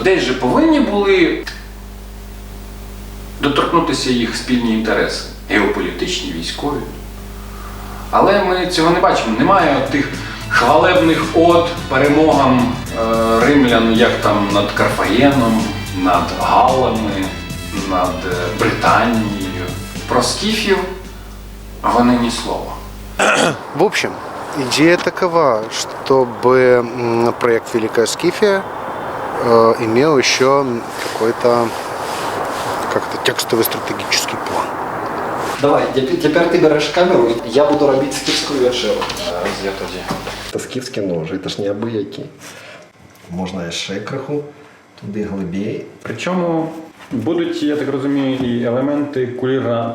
десь же повинні були доторкнутися їх спільні інтереси. Геополітичні, військові. Але ми цього не бачимо. Немає тих хвалебних од перемогам римлян, як там над Карфагеном, над Галлами, над Британией. Про скифів вони ні слова. В общем, идея такова, чтобы проект «Великая Скифия» имел еще какой-то как-то текстовый стратегический план. Давай, тепер ти береш камеру, я буду робити скіфську вечеру. Я тоді. Це скіфські ножі, це ж не абиякі. Можна ще криху, туди глибій. Причому будуть, я так розумію, і елементи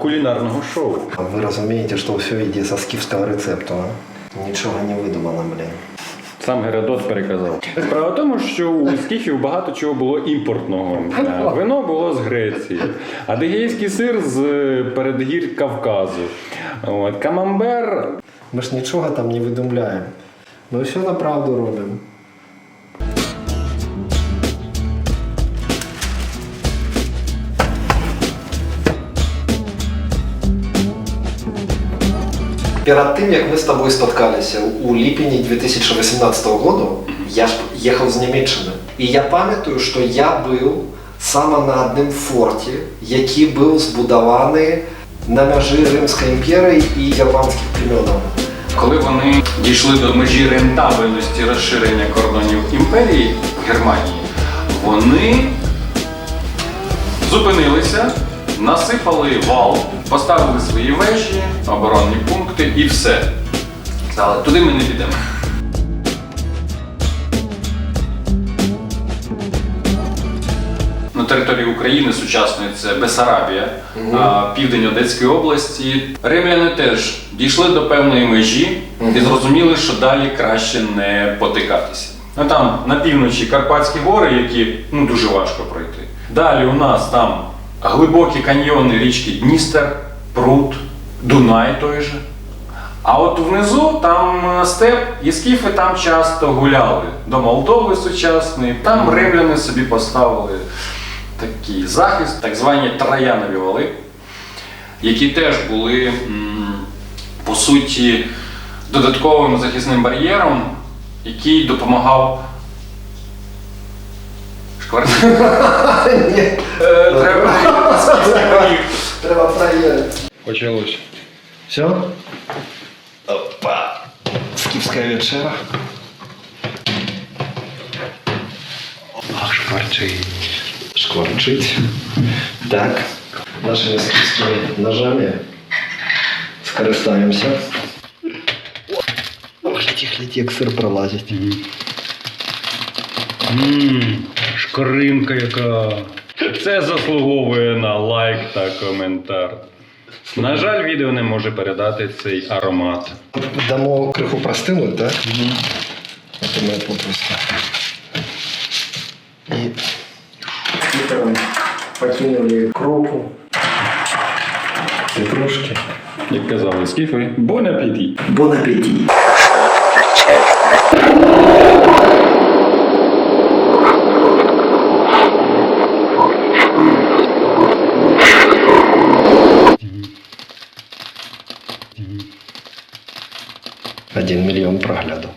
кулінарного шоу. Ви розумієте, що все йде зі скіфського рецепту, а? Нічого не видумано, блін. Сам Геродот переказав. Справа в тому, що у скіфів багато чого було імпортного. Вино було з Греції, адигейський сир з передгір'я Кавказу. Камамбер. Ми ж нічого там не видумляємо. Ми все на правду робимо. Перед тим, як ми з тобою споткалися у липні 2018 року, я ж їхав з Німеччини. І я пам'ятаю, що я був саме на одному форті, який був збудований на межі Римської імперії і германських племен. Коли вони дійшли до межі рентабельності розширення кордонів імперії в Германії, вони зупинилися, насипали вал, поставили свої вежі, оборонні пункти і все. Але туди ми не підемо. На території України сучасної це Бессарабія, південь Одеської області. Римляни теж дійшли до певної межі і зрозуміли, що далі краще не потикатися. Там на півночі Карпатські гори, які дуже важко пройти. Далі у нас там глибокі каньйони річки Дністер, Прут, Дунай той же. А от внизу там степ, і скіфи там часто гуляли. До Молдови сучасної. Там римляни собі поставили такий захист, так звані Троянові вали, які теж були, по суті, додатковим захисним бар'єром, який допомагав Треба проверити. Почалось. Все? Опа! Скіфська вечера. Ах, шкварчить. Шкварчить. Так. Нашими скіфськими ножами скористаємося. Гляді, як сир пролазить. Шкоринка яка. Це заслуговує на лайк та коментар. На жаль, відео не може передати цей аромат. Дамо криху простинуть, так? Это мы попросту. И скипером покинули кропу, петрушки. Як казали скіфи, бон апетит! Бон аппетит! Один мільйон проглядів.